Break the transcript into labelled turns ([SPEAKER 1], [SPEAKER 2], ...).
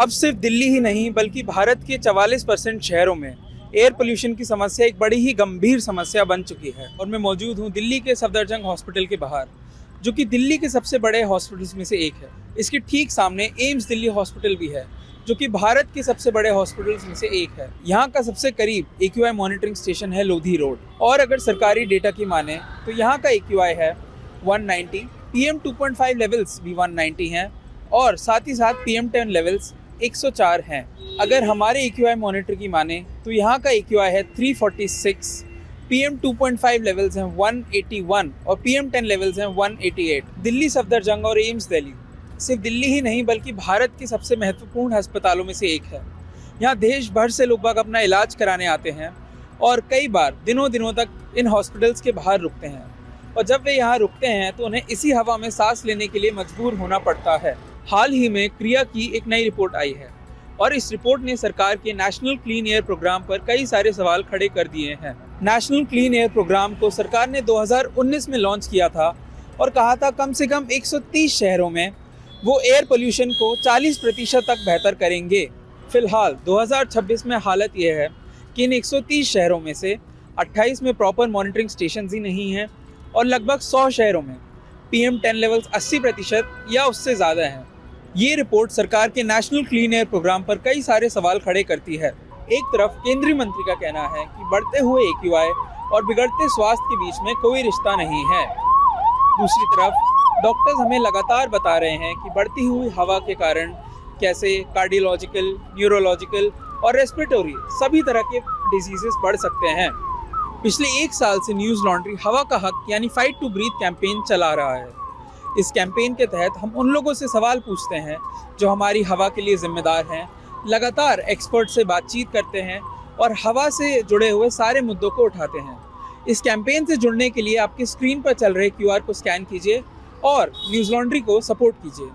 [SPEAKER 1] अब सिर्फ दिल्ली ही नहीं बल्कि भारत के 44% शहरों में एयर पोल्यूशन की समस्या एक बड़ी ही गंभीर समस्या बन चुकी है। और मैं मौजूद हूँ दिल्ली के सफदरजंग हॉस्पिटल के बाहर, जो कि दिल्ली के सबसे बड़े हॉस्पिटल्स में से एक है। इसके ठीक सामने एम्स दिल्ली हॉस्पिटल भी है, जो कि भारत के सबसे बड़े हॉस्पिटल्स में से एक है। यहाँ का सबसे करीब AQI मॉनिटरिंग स्टेशन है लोधी रोड, और अगर सरकारी डेटा की माने तो यहाँ का AQI है 190, PM 2.5 लेवल्स भी 190 हैं, और साथ ही साथ PM 10 लेवल्स 104 हैं। अगर हमारे AQI मॉनिटर की माने तो यहाँ का AQI है 346, PM 2.5 लेवल्स हैं 181 और PM 10 लेवल्स हैं 188। दिल्ली सफदरजंग और एम्स दिल्ली सिर्फ दिल्ली ही नहीं बल्कि भारत के सबसे महत्वपूर्ण अस्पतालों में से एक है। यहाँ देश भर से लोग बाग अपना इलाज कराने आते हैं और कई बार दिनों दिनों तक इन हॉस्पिटल्स के बाहर रुकते हैं, और जब वे यहाँ रुकते हैं तो उन्हें इसी हवा में सांस लेने के लिए मजबूर होना पड़ता है। हाल ही में क्रिया की एक नई रिपोर्ट आई है, और इस रिपोर्ट ने सरकार के नेशनल क्लीन एयर प्रोग्राम पर कई सारे सवाल खड़े कर दिए हैं। नेशनल क्लीन एयर प्रोग्राम को सरकार ने 2019 में लॉन्च किया था और कहा था कम से कम 130 शहरों में वो एयर पोल्यूशन को 40% तक बेहतर करेंगे। फिलहाल 2026 में हालत यह है कि इन 130 शहरों में से 28 में प्रॉपर मॉनिटरिंग स्टेशन ही नहीं हैं, और लगभग 100 शहरों में PM 10 लेवल्स 80% या उससे ज़्यादा हैं। ये रिपोर्ट सरकार के नेशनल क्लीन एयर प्रोग्राम पर कई सारे सवाल खड़े करती है। एक तरफ केंद्रीय मंत्री का कहना है कि बढ़ते हुए AQI और बिगड़ते स्वास्थ्य के बीच में कोई रिश्ता नहीं है। दूसरी तरफ डॉक्टर्स हमें लगातार बता रहे हैं कि बढ़ती हुई हवा के कारण कैसे कार्डियोलॉजिकल, न्यूरोलॉजिकल और रेस्पिरेटरी सभी तरह के डिजीजेस बढ़ सकते हैं। पिछले 1 साल से न्यूज़ लॉन्ड्री हवा का हक यानी फाइट टू ब्रीथ कैंपेन चला रहा है। इस कैंपेन के तहत हम उन लोगों से सवाल पूछते हैं जो हमारी हवा के लिए जिम्मेदार हैं, लगातार एक्सपर्ट से बातचीत करते हैं और हवा से जुड़े हुए सारे मुद्दों को उठाते हैं। इस कैंपेन से जुड़ने के लिए आपकी स्क्रीन पर चल रहे QR को स्कैन कीजिए और न्यूज़ लॉन्ड्री को सपोर्ट कीजिए।